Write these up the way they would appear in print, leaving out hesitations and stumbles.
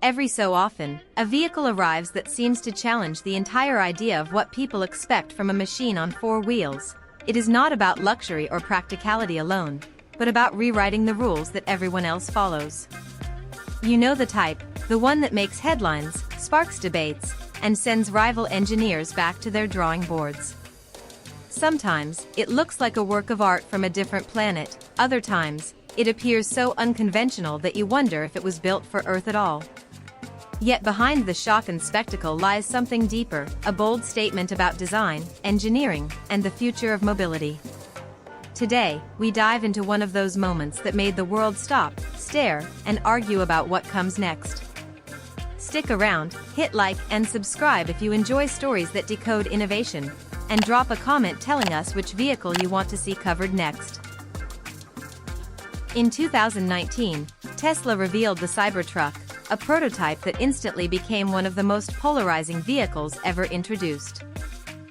Every so often, a vehicle arrives that seems to challenge the entire idea of what people expect from a machine on four wheels. It is not about luxury or practicality alone, but about rewriting the rules that everyone else follows. You know the type, the one that makes headlines, sparks debates, and sends rival engineers back to their drawing boards. Sometimes, it looks like a work of art from a different planet. Other times, it appears so unconventional that you wonder if it was built for Earth at all. Yet behind the shock and spectacle lies something deeper, a bold statement about design, engineering, and the future of mobility. Today, we dive into one of those moments that made the world stop, stare, and argue about what comes next. Stick around, hit like and subscribe if you enjoy stories that decode innovation, and drop a comment telling us which vehicle you want to see covered next. In 2019, Tesla revealed the Cybertruck, a prototype that instantly became one of the most polarizing vehicles ever introduced.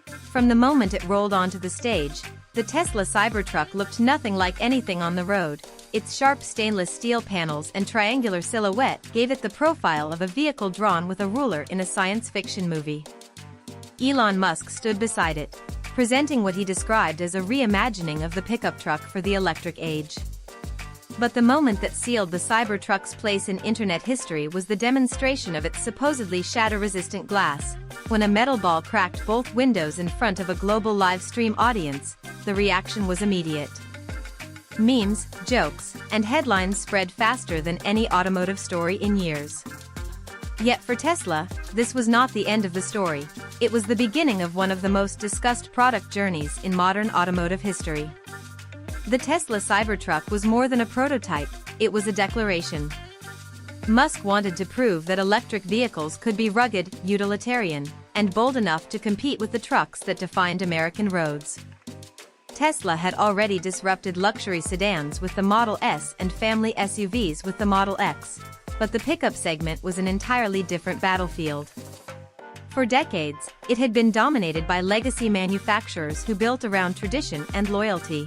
From the moment it rolled onto the stage, the Tesla Cybertruck looked nothing like anything on the road. Its sharp stainless steel panels and triangular silhouette gave it the profile of a vehicle drawn with a ruler in a science fiction movie. Elon Musk stood beside it, presenting what he described as a reimagining of the pickup truck for the electric age. But the moment that sealed the Cybertruck's place in internet history was the demonstration of its supposedly shatter-resistant glass. When a metal ball cracked both windows in front of a global live stream audience, the reaction was immediate. Memes, jokes, and headlines spread faster than any automotive story in years. Yet for Tesla, this was not the end of the story. It was the beginning of one of the most discussed product journeys in modern automotive history. The Tesla Cybertruck was more than a prototype, it was a declaration. Musk wanted to prove that electric vehicles could be rugged, utilitarian, and bold enough to compete with the trucks that defined American roads. Tesla had already disrupted luxury sedans with the Model S and family SUVs with the Model X, but the pickup segment was an entirely different battlefield. For decades, it had been dominated by legacy manufacturers who built around tradition and loyalty.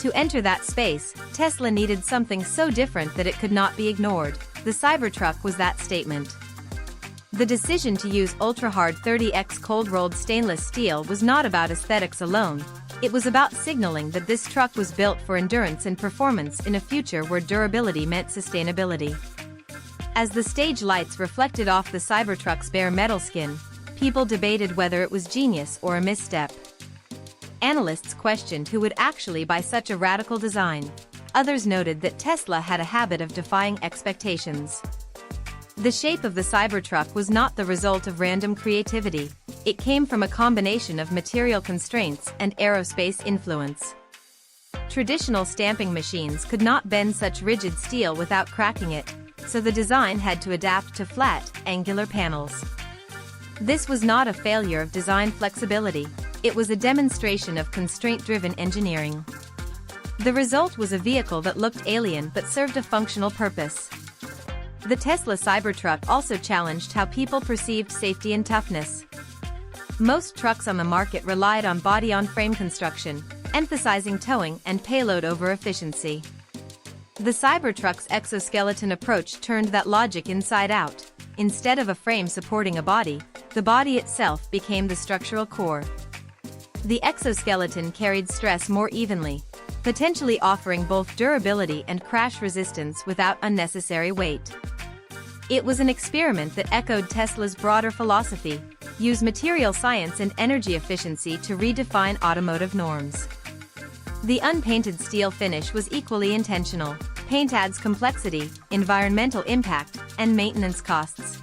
To enter that space, Tesla needed something so different that it could not be ignored. The Cybertruck was that statement. The decision to use ultra-hard 30x cold-rolled stainless steel was not about aesthetics alone. It was about signaling that this truck was built for endurance and performance in a future where durability meant sustainability. As the stage lights reflected off the Cybertruck's bare metal skin, people debated whether it was genius or a misstep. Analysts questioned who would actually buy such a radical design. Others noted that Tesla had a habit of defying expectations. The shape of the Cybertruck was not the result of random creativity. It came from a combination of material constraints and aerospace influence. Traditional stamping machines could not bend such rigid steel without cracking it, so the design had to adapt to flat, angular panels. This was not a failure of design flexibility. It was a demonstration of constraint-driven engineering. The result was a vehicle that looked alien but served a functional purpose. The Tesla Cybertruck also challenged how people perceived safety and toughness. Most trucks on the market relied on body-on-frame construction, emphasizing towing and payload over efficiency. The Cybertruck's exoskeleton approach turned that logic inside out. Instead of a frame supporting a body, the body itself became the structural core. The exoskeleton carried stress more evenly, potentially offering both durability and crash resistance without unnecessary weight. It was an experiment that echoed Tesla's broader philosophy: use material science and energy efficiency to redefine automotive norms. The unpainted steel finish was equally intentional. Paint adds complexity, environmental impact, and maintenance costs.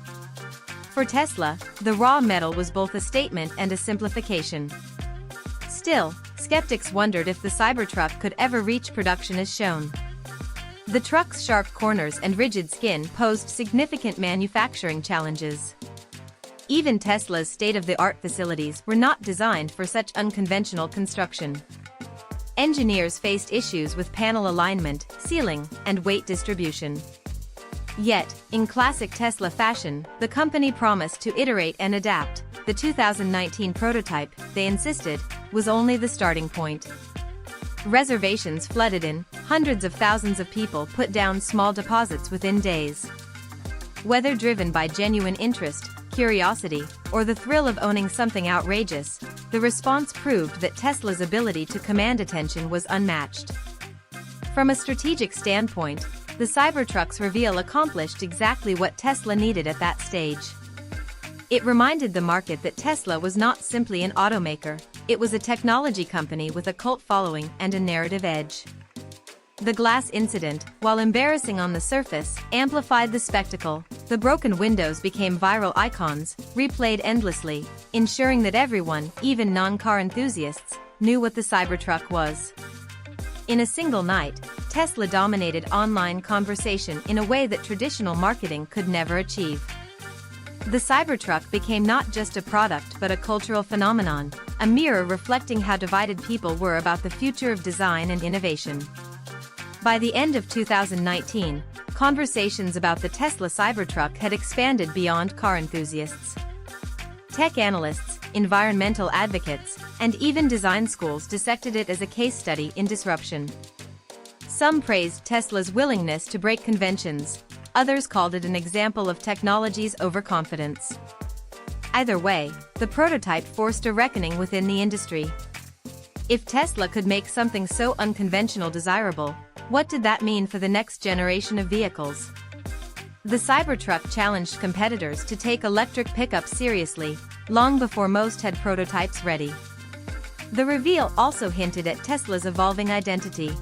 For Tesla, the raw metal was both a statement and a simplification. Still, skeptics wondered if the Cybertruck could ever reach production as shown. The truck's sharp corners and rigid skin posed significant manufacturing challenges. Even Tesla's state-of-the-art facilities were not designed for such unconventional construction. Engineers faced issues with panel alignment, sealing, and weight distribution. Yet, in classic Tesla fashion, the company promised to iterate and adapt. The 2019 prototype, they insisted, was only the starting point. Reservations flooded in, hundreds of thousands of people put down small deposits within days. Whether driven by genuine interest, curiosity, or the thrill of owning something outrageous, the response proved that Tesla's ability to command attention was unmatched. From a strategic standpoint, the Cybertruck's reveal accomplished exactly what Tesla needed at that stage. It reminded the market that Tesla was not simply an automaker, it was a technology company with a cult following and a narrative edge. The glass incident, while embarrassing on the surface, amplified the spectacle. The broken windows became viral icons, replayed endlessly, ensuring that everyone, even non-car enthusiasts, knew what the Cybertruck was. In a single night, Tesla dominated online conversation in a way that traditional marketing could never achieve. The Cybertruck became not just a product but a cultural phenomenon, a mirror reflecting how divided people were about the future of design and innovation. By the end of 2019, conversations about the Tesla Cybertruck had expanded beyond car enthusiasts. Tech analysts, environmental advocates, and even design schools dissected it as a case study in disruption. Some praised Tesla's willingness to break conventions, others called it an example of technology's overconfidence. Either way, the prototype forced a reckoning within the industry. If Tesla could make something so unconventional desirable, what did that mean for the next generation of vehicles? The Cybertruck challenged competitors to take electric pickups seriously, long before most had prototypes ready. The reveal also hinted at Tesla's evolving identity.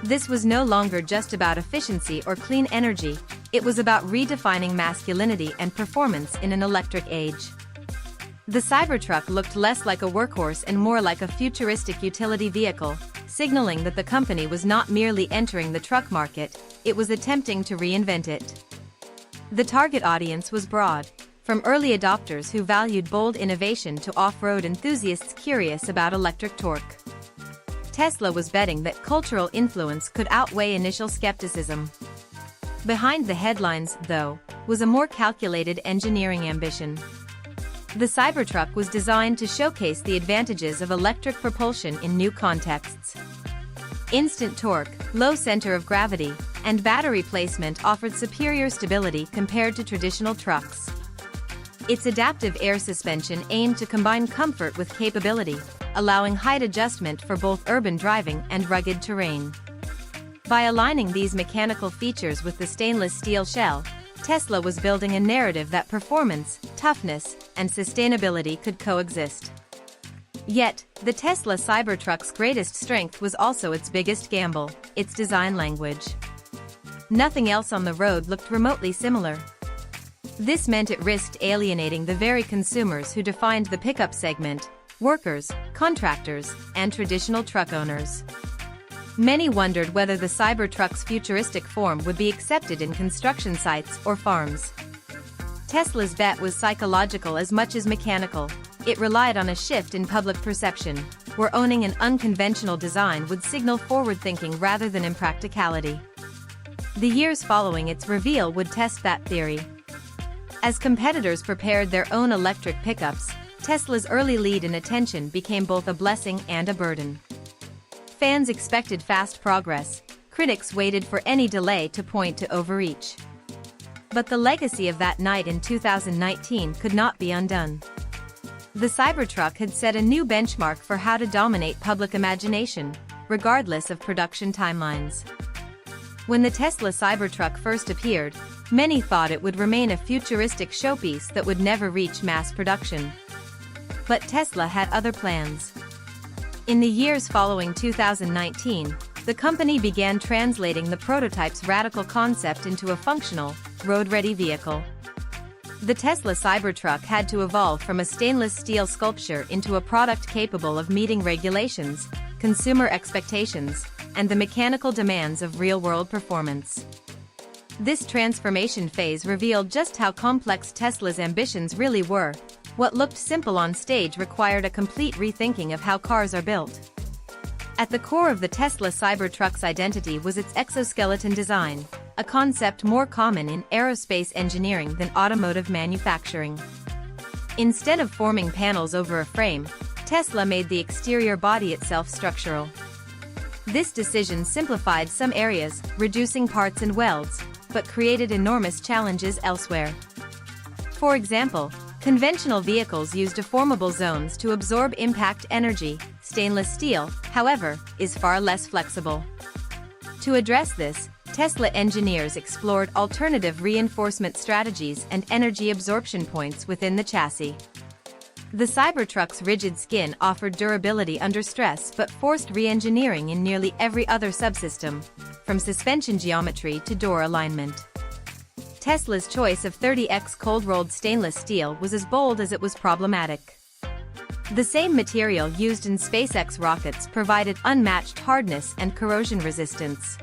This was no longer just about efficiency or clean energy, it was about redefining masculinity and performance in an electric age. The Cybertruck looked less like a workhorse and more like a futuristic utility vehicle, signaling that the company was not merely entering the truck market, it was attempting to reinvent it. The target audience was broad, from early adopters who valued bold innovation to off-road enthusiasts curious about electric torque. Tesla was betting that cultural influence could outweigh initial skepticism. Behind the headlines, though, was a more calculated engineering ambition. The Cybertruck was designed to showcase the advantages of electric propulsion in new contexts. Instant torque, low center of gravity, and battery placement offered superior stability compared to traditional trucks. Its adaptive air suspension aimed to combine comfort with capability, allowing height adjustment for both urban driving and rugged terrain. By aligning these mechanical features with the stainless steel shell, Tesla was building a narrative that performance, toughness, and sustainability could coexist. Yet, the Tesla Cybertruck's greatest strength was also its biggest gamble, its design language. Nothing else on the road looked remotely similar. This meant it risked alienating the very consumers who defined the pickup segment: workers, contractors, and traditional truck owners. Many wondered whether the Cybertruck's futuristic form would be accepted in construction sites or farms. Tesla's bet was psychological as much as mechanical. It relied on a shift in public perception, where owning an unconventional design would signal forward-thinking rather than impracticality. The years following its reveal would test that theory. As competitors prepared their own electric pickups, Tesla's early lead in attention became both a blessing and a burden. Fans expected fast progress, critics waited for any delay to point to overreach. But the legacy of that night in 2019 could not be undone. The Cybertruck had set a new benchmark for how to dominate public imagination, regardless of production timelines. When the Tesla Cybertruck first appeared, many thought it would remain a futuristic showpiece that would never reach mass production. But Tesla had other plans. In the years following 2019, the company began translating the prototype's radical concept into a functional, road-ready vehicle. The Tesla Cybertruck had to evolve from a stainless steel sculpture into a product capable of meeting regulations, consumer expectations, and the mechanical demands of real-world performance. This transformation phase revealed just how complex Tesla's ambitions really were. What looked simple on stage required a complete rethinking of how cars are built. At the core of the Tesla Cybertruck's identity was its exoskeleton design, a concept more common in aerospace engineering than automotive manufacturing. Instead of forming panels over a frame, Tesla made the exterior body itself structural. This decision simplified some areas, reducing parts and welds, but created enormous challenges elsewhere. For example, conventional vehicles use deformable zones to absorb impact energy. Stainless steel, however, is far less flexible. To address this, Tesla engineers explored alternative reinforcement strategies and energy absorption points within the chassis. The Cybertruck's rigid skin offered durability under stress but forced re-engineering in nearly every other subsystem, from suspension geometry to door alignment. Tesla's choice of 30x cold-rolled stainless steel was as bold as it was problematic. The same material used in SpaceX rockets provided unmatched hardness and corrosion resistance.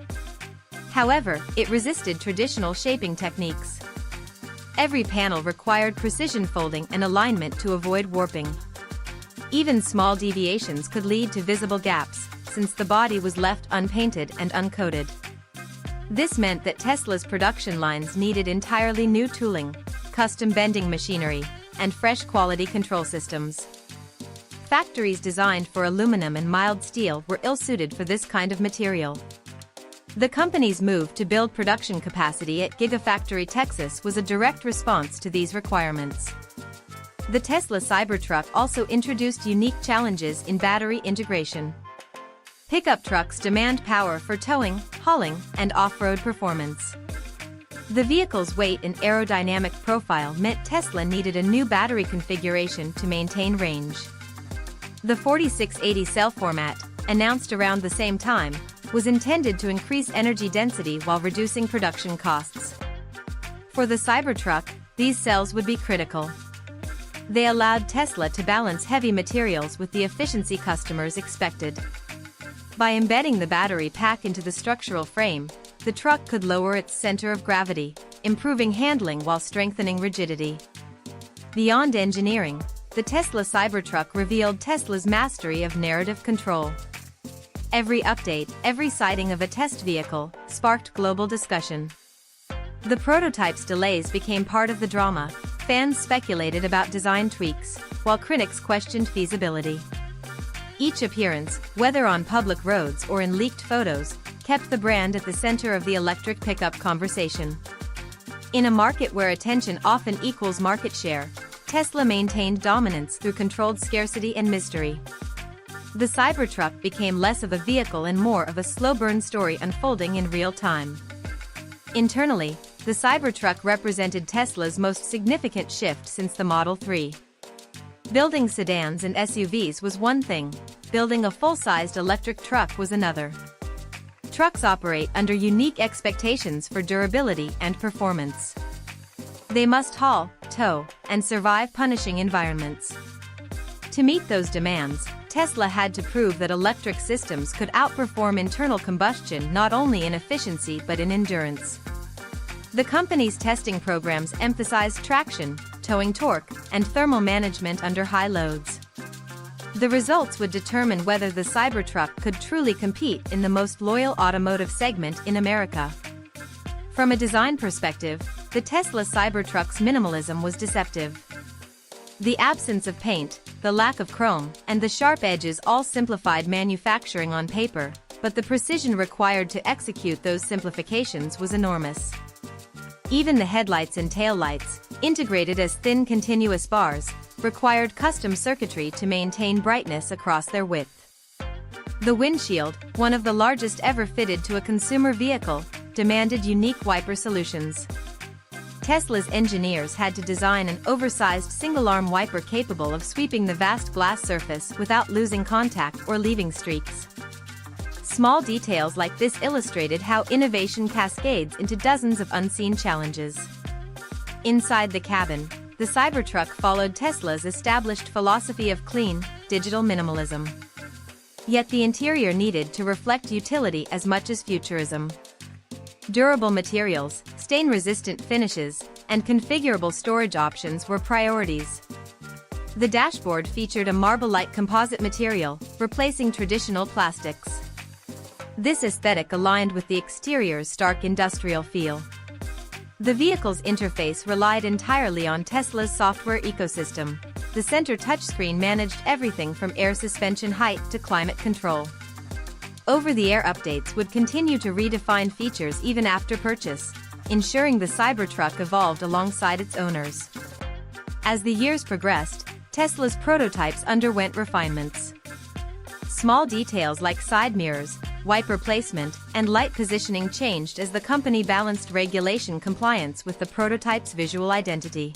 However, it resisted traditional shaping techniques. Every panel required precision folding and alignment to avoid warping. Even small deviations could lead to visible gaps, since the body was left unpainted and uncoated. This meant that Tesla's production lines needed entirely new tooling, custom bending machinery, and fresh quality control systems. Factories designed for aluminum and mild steel were ill-suited for this kind of material. The company's move to build production capacity at Gigafactory Texas was a direct response to these requirements. The Tesla Cybertruck also introduced unique challenges in battery integration. Pickup trucks demand power for towing, hauling, and off-road performance. The vehicle's weight and aerodynamic profile meant Tesla needed a new battery configuration to maintain range. The 4680 cell format, announced around the same time, was intended to increase energy density while reducing production costs. For the Cybertruck, these cells would be critical. They allowed Tesla to balance heavy materials with the efficiency customers expected. By embedding the battery pack into the structural frame, the truck could lower its center of gravity, improving handling while strengthening rigidity. Beyond engineering, the Tesla Cybertruck revealed Tesla's mastery of narrative control. Every update, every sighting of a test vehicle, sparked global discussion. The prototype's delays became part of the drama. Fans speculated about design tweaks, while critics questioned feasibility. Each appearance, whether on public roads or in leaked photos, kept the brand at the center of the electric pickup conversation. In a market where attention often equals market share, Tesla maintained dominance through controlled scarcity and mystery. The Cybertruck became less of a vehicle and more of a slow-burn story unfolding in real time. Internally, the Cybertruck represented Tesla's most significant shift since the Model 3. Building sedans and SUVs was one thing, building a full-sized electric truck was another. Trucks operate under unique expectations for durability and performance. They must haul, tow, and survive punishing environments. To meet those demands, Tesla had to prove that electric systems could outperform internal combustion not only in efficiency but in endurance. The company's testing programs emphasized traction, towing torque, and thermal management under high loads. The results would determine whether the Cybertruck could truly compete in the most loyal automotive segment in America. From a design perspective, the Tesla Cybertruck's minimalism was deceptive. The absence of paint, the lack of chrome, and the sharp edges all simplified manufacturing on paper, but the precision required to execute those simplifications was enormous. Even the headlights and taillights, integrated as thin continuous bars, required custom circuitry to maintain brightness across their width. The windshield, one of the largest ever fitted to a consumer vehicle, demanded unique wiper solutions. Tesla's engineers had to design an oversized single-arm wiper capable of sweeping the vast glass surface without losing contact or leaving streaks. Small details like this illustrated how innovation cascades into dozens of unseen challenges. Inside the cabin, the Cybertruck followed Tesla's established philosophy of clean, digital minimalism. Yet the interior needed to reflect utility as much as futurism. Durable materials, stain-resistant finishes, and configurable storage options were priorities. The dashboard featured a marble-like composite material, replacing traditional plastics. This aesthetic aligned with the exterior's stark industrial feel. The vehicle's interface relied entirely on Tesla's software ecosystem. The center touchscreen managed everything from air suspension height to climate control. Over-the-air updates would continue to redefine features even after purchase. ensuring the Cybertruck evolved alongside its owners. As the years progressed, Tesla's prototypes underwent refinements. Small details like side mirrors, wiper placement, and light positioning changed as the company balanced regulation compliance with the prototype's visual identity.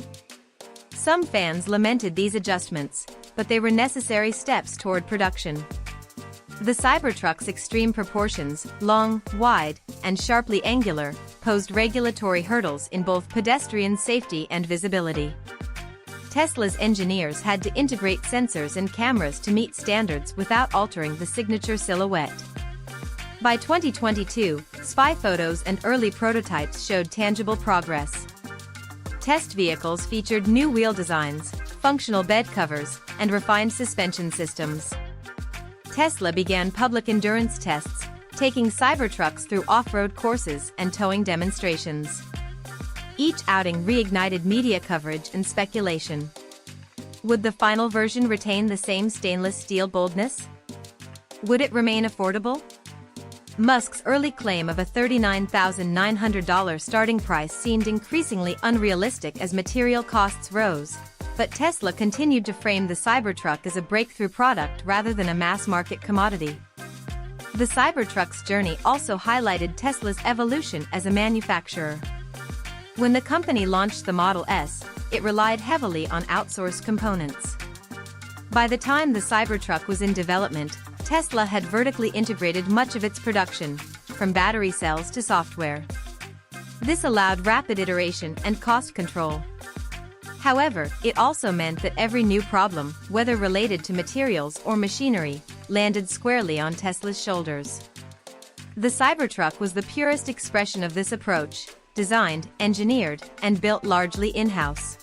Some fans lamented these adjustments, but they were necessary steps toward production. The Cybertruck's extreme proportions, long, wide, and sharply angular, posed regulatory hurdles in both pedestrian safety and visibility. Tesla's engineers had to integrate sensors and cameras to meet standards without altering the signature silhouette. By 2022, spy photos and early prototypes showed tangible progress. Test vehicles featured new wheel designs, functional bed covers, and refined suspension systems. Tesla began public endurance tests, taking Cybertrucks through off-road courses and towing demonstrations. Each outing reignited media coverage and speculation. Would the final version retain the same stainless steel boldness? Would it remain affordable? Musk's early claim of a $39,900 starting price seemed increasingly unrealistic as material costs rose, but Tesla continued to frame the Cybertruck as a breakthrough product rather than a mass-market commodity. The Cybertruck's journey also highlighted Tesla's evolution as a manufacturer. When the company launched the Model S, it relied heavily on outsourced components. By the time the Cybertruck was in development, Tesla had vertically integrated much of its production, from battery cells to software. This allowed rapid iteration and cost control. However, it also meant that every new problem, whether related to materials or machinery, landed squarely on Tesla's shoulders. The Cybertruck was the purest expression of this approach, designed, engineered, and built largely in-house.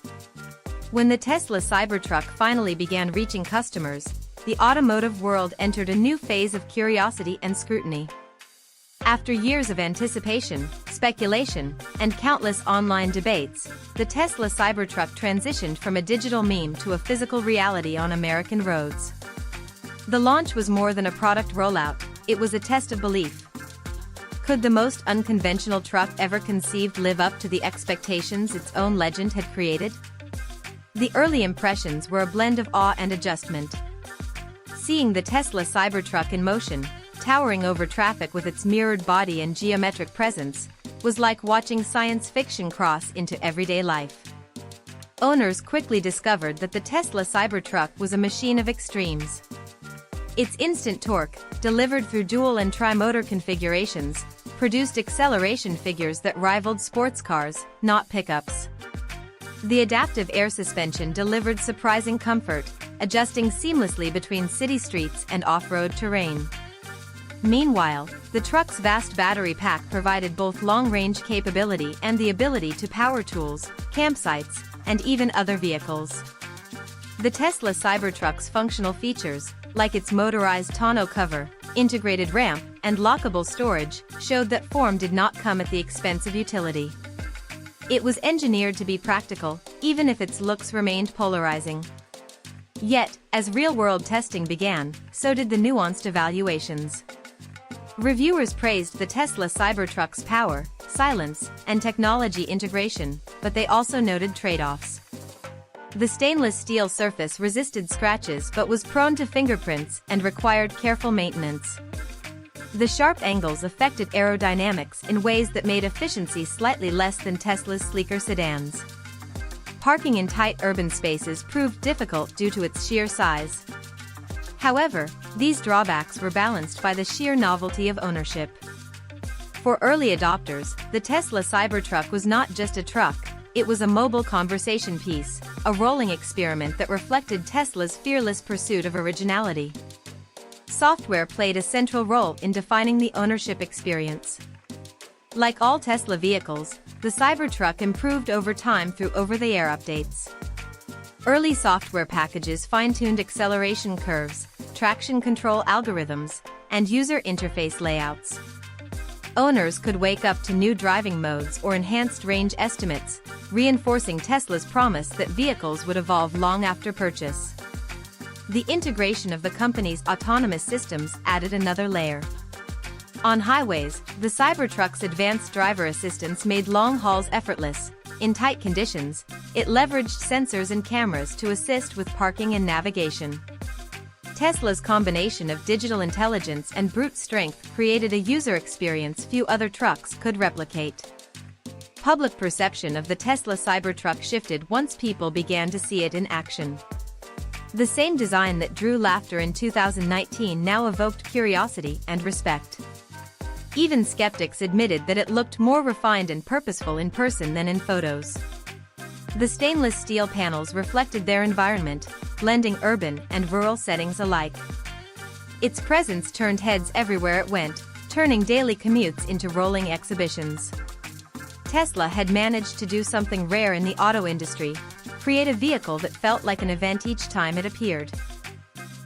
When the Tesla Cybertruck finally began reaching customers, the automotive world entered a new phase of curiosity and scrutiny. After years of anticipation, speculation, and countless online debates, the Tesla Cybertruck transitioned from a digital meme to a physical reality on American roads. The launch was more than a product rollout, it was a test of belief. Could the most unconventional truck ever conceived live up to the expectations its own legend had created? The early impressions were a blend of awe and adjustment. Seeing the Tesla Cybertruck in motion, towering over traffic with its mirrored body and geometric presence, was like watching science fiction cross into everyday life. Owners quickly discovered that the Tesla Cybertruck was a machine of extremes. Its instant torque, delivered through dual and tri-motor configurations, produced acceleration figures that rivaled sports cars, not pickups. The adaptive air suspension delivered surprising comfort, adjusting seamlessly between city streets and off-road terrain. Meanwhile, the truck's vast battery pack provided both long-range capability and the ability to power tools, campsites, and even other vehicles. The Tesla Cybertruck's functional features, like its motorized tonneau cover, integrated ramp, and lockable storage, showed that form did not come at the expense of utility. It was engineered to be practical, even if its looks remained polarizing. Yet, as real-world testing began, so did the nuanced evaluations. Reviewers praised the Tesla Cybertruck's power, silence, and technology integration, but they also noted trade-offs. The stainless steel surface resisted scratches but was prone to fingerprints and required careful maintenance. The sharp angles affected aerodynamics in ways that made efficiency slightly less than Tesla's sleeker sedans. Parking in tight urban spaces proved difficult due to its sheer size. However, these drawbacks were balanced by the sheer novelty of ownership. For early adopters, the Tesla Cybertruck was not just a truck, it was a mobile conversation piece, a rolling experiment that reflected Tesla's fearless pursuit of originality. Software played a central role in defining the ownership experience. Like all Tesla vehicles, the Cybertruck improved over time through over-the-air updates. Early software packages fine-tuned acceleration curves, traction control algorithms, and user interface layouts. Owners could wake up to new driving modes or enhanced range estimates, reinforcing Tesla's promise that vehicles would evolve long after purchase. The integration of the company's autonomous systems added another layer. On highways, the Cybertruck's advanced driver assistance made long hauls effortless. In tight conditions, it leveraged sensors and cameras to assist with parking and navigation. Tesla's combination of digital intelligence and brute strength created a user experience few other trucks could replicate. Public perception of the Tesla Cybertruck shifted once people began to see it in action. The same design that drew laughter in 2019 now evoked curiosity and respect. Even skeptics admitted that it looked more refined and purposeful in person than in photos. The stainless steel panels reflected their environment, blending urban and rural settings alike. Its presence turned heads everywhere it went, turning daily commutes into rolling exhibitions. Tesla had managed to do something rare in the auto industry: create a vehicle that felt like an event each time it appeared.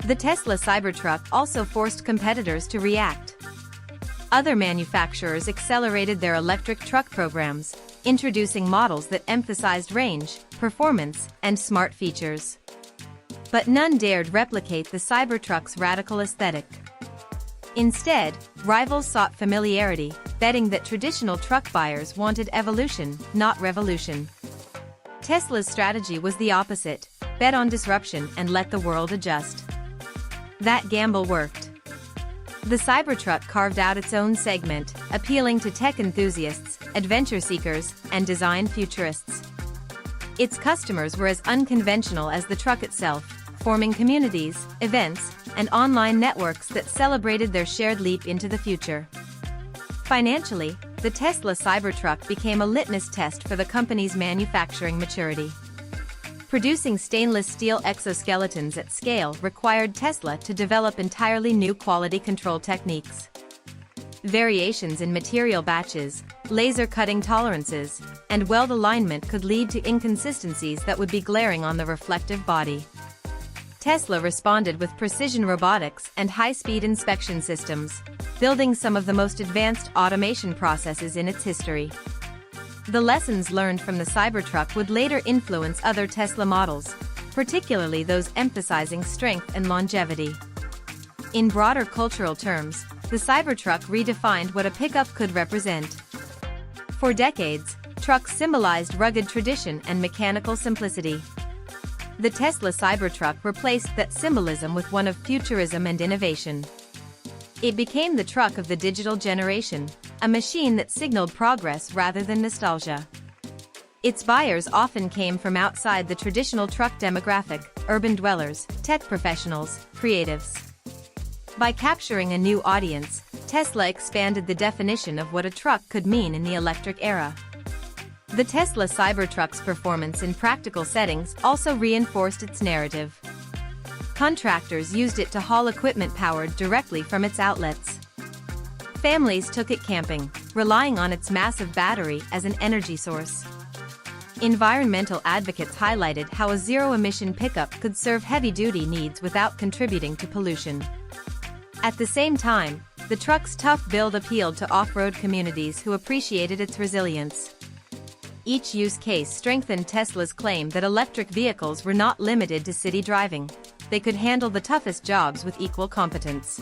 The Tesla Cybertruck also forced competitors to react. Other manufacturers accelerated their electric truck programs, introducing models that emphasized range, performance, and smart features. But none dared replicate the Cybertruck's radical aesthetic. Instead, rivals sought familiarity, betting that traditional truck buyers wanted evolution, not revolution. Tesla's strategy was the opposite: bet on disruption and let the world adjust. That gamble worked. The Cybertruck carved out its own segment, appealing to tech enthusiasts, adventure seekers, and design futurists. Its customers were as unconventional as the truck itself, forming communities, events, and online networks that celebrated their shared leap into the future. Financially, the Tesla Cybertruck became a litmus test for the company's manufacturing maturity. Producing stainless steel exoskeletons at scale required Tesla to develop entirely new quality control techniques. Variations in material batches, laser cutting tolerances, and weld alignment could lead to inconsistencies that would be glaring on the reflective body. Tesla responded with precision robotics and high-speed inspection systems, building some of the most advanced automation processes in its history. The lessons learned from the Cybertruck would later influence other Tesla models, particularly those emphasizing strength and longevity. In broader cultural terms, the Cybertruck redefined what a pickup could represent. For decades, trucks symbolized rugged tradition and mechanical simplicity. The Tesla Cybertruck replaced that symbolism with one of futurism and innovation. It became the truck of the digital generation, a machine that signaled progress rather than nostalgia. Its buyers often came from outside the traditional truck demographic: urban dwellers, tech professionals, creatives. By capturing a new audience, Tesla expanded the definition of what a truck could mean in the electric era. The Tesla Cybertruck's performance in practical settings also reinforced its narrative. Contractors used it to haul equipment powered directly from its outlets. Families took it camping, relying on its massive battery as an energy source. Environmental advocates highlighted how a zero-emission pickup could serve heavy-duty needs without contributing to pollution. At the same time, the truck's tough build appealed to off-road communities who appreciated its resilience. Each use case strengthened Tesla's claim that electric vehicles were not limited to city driving. They could handle the toughest jobs with equal competence.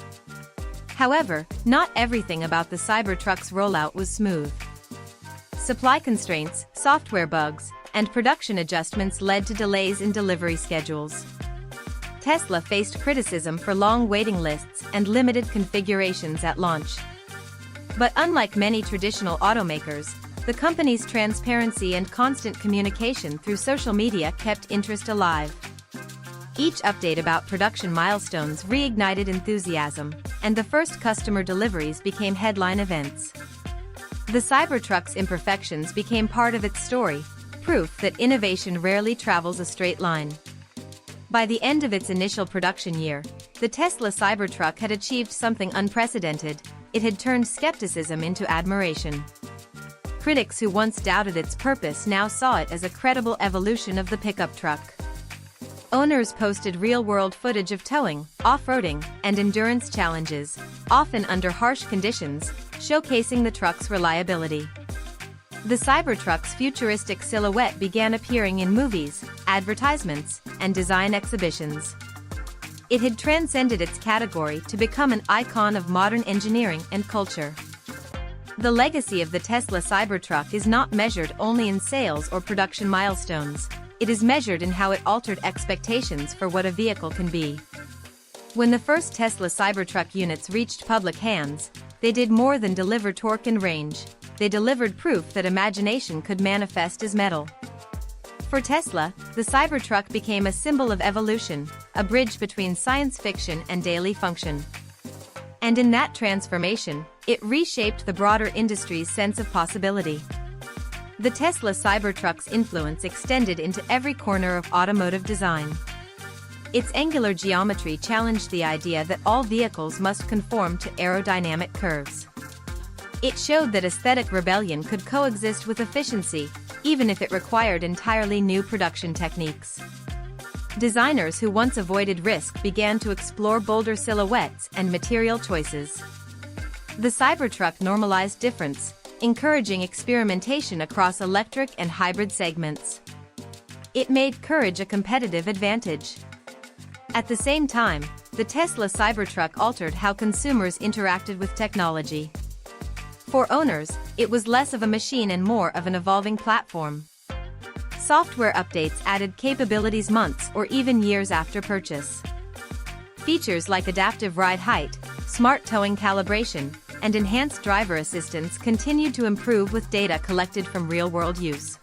However, not everything about the Cybertruck's rollout was smooth. Supply constraints, software bugs, and production adjustments led to delays in delivery schedules. Tesla faced criticism for long waiting lists and limited configurations at launch. But unlike many traditional automakers, the company's transparency and constant communication through social media kept interest alive. Each update about production milestones reignited enthusiasm, and the first customer deliveries became headline events. The Cybertruck's imperfections became part of its story, proof that innovation rarely travels a straight line. By the end of its initial production year, the Tesla Cybertruck had achieved something unprecedented. It had turned skepticism into admiration. Critics who once doubted its purpose now saw it as a credible evolution of the pickup truck. Owners posted real-world footage of towing, off-roading, and endurance challenges, often under harsh conditions, showcasing the truck's reliability. The Cybertruck's futuristic silhouette began appearing in movies, advertisements, and design exhibitions. It had transcended its category to become an icon of modern engineering and culture. The legacy of the Tesla Cybertruck is not measured only in sales or production milestones. It is measured in how it altered expectations for what a vehicle can be. When the first Tesla Cybertruck units reached public hands, they did more than deliver torque and range. They delivered proof that imagination could manifest as metal. For Tesla, the Cybertruck became a symbol of evolution, a bridge between science fiction and daily function. And in that transformation, it reshaped the broader industry's sense of possibility. The Tesla Cybertruck's influence extended into every corner of automotive design. Its angular geometry challenged the idea that all vehicles must conform to aerodynamic curves. It showed that aesthetic rebellion could coexist with efficiency, even if it required entirely new production techniques. Designers who once avoided risk began to explore bolder silhouettes and material choices. The Cybertruck normalized difference, encouraging experimentation across electric and hybrid segments. It made courage a competitive advantage. At the same time, the Tesla Cybertruck altered how consumers interacted with technology. For owners, it was less of a machine and more of an evolving platform. Software updates added capabilities months or even years after purchase. Features like adaptive ride height, smart towing calibration, and enhanced driver assistance continued to improve with data collected from real-world use.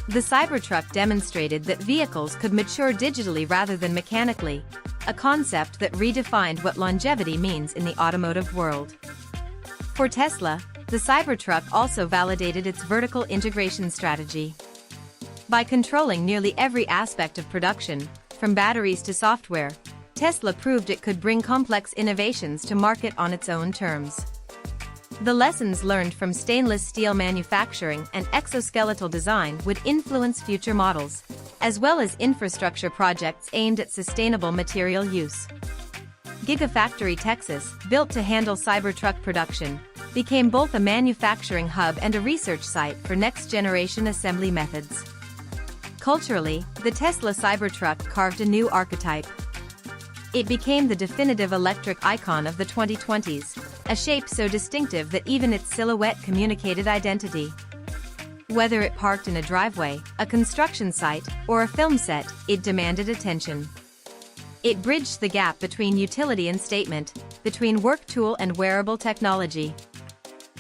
The Cybertruck demonstrated that vehicles could mature digitally rather than mechanically, a concept that redefined what longevity means in the automotive world. For Tesla, the Cybertruck also validated its vertical integration strategy. By controlling nearly every aspect of production, from batteries to software, Tesla proved it could bring complex innovations to market on its own terms. The lessons learned from stainless steel manufacturing and exoskeletal design would influence future models, as well as infrastructure projects aimed at sustainable material use. Gigafactory Texas, built to handle Cybertruck production, became both a manufacturing hub and a research site for next-generation assembly methods. Culturally, the Tesla Cybertruck carved a new archetype. It became the definitive electric icon of the 2020s, a shape so distinctive that even its silhouette communicated identity. Whether it parked in a driveway, a construction site, or a film set, it demanded attention. It bridged the gap between utility and statement, between work tool and wearable technology.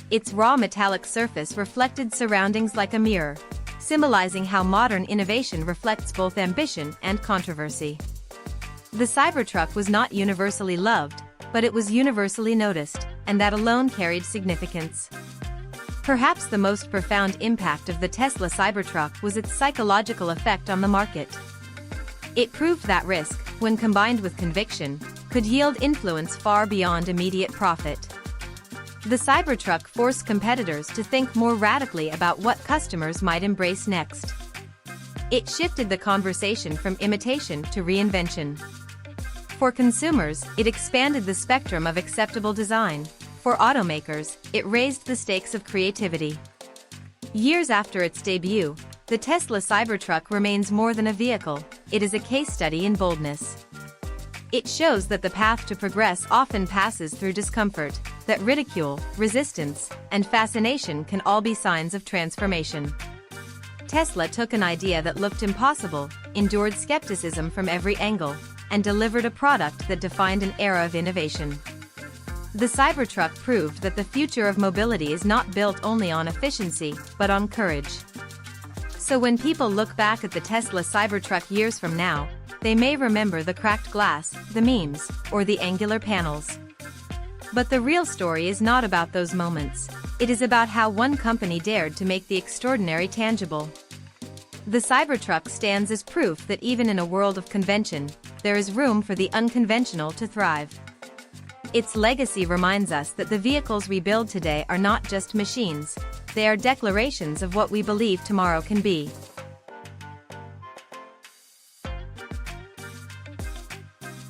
Its raw metallic surface reflected surroundings like a mirror, symbolizing how modern innovation reflects both ambition and controversy. The Cybertruck was not universally loved, but it was universally noticed, and that alone carried significance. Perhaps the most profound impact of the Tesla Cybertruck was its psychological effect on the market. It proved that risk, when combined with conviction, could yield influence far beyond immediate profit. The Cybertruck forced competitors to think more radically about what customers might embrace next. It shifted the conversation from imitation to reinvention. For consumers, it expanded the spectrum of acceptable design. For automakers, it raised the stakes of creativity. Years after its debut, the Tesla Cybertruck remains more than a vehicle, it is a case study in boldness. It shows that the path to progress often passes through discomfort, that ridicule, resistance, and fascination can all be signs of transformation. Tesla took an idea that looked impossible, endured skepticism from every angle, and delivered a product that defined an era of innovation. The Cybertruck proved that the future of mobility is not built only on efficiency, but on courage. So when people look back at the Tesla Cybertruck years from now, they may remember the cracked glass, the memes, or the angular panels. But the real story is not about those moments. It is about how one company dared to make the extraordinary tangible. The Cybertruck stands as proof that even in a world of convention, there is room for the unconventional to thrive. Its legacy reminds us that the vehicles we build today are not just machines, they are declarations of what we believe tomorrow can be.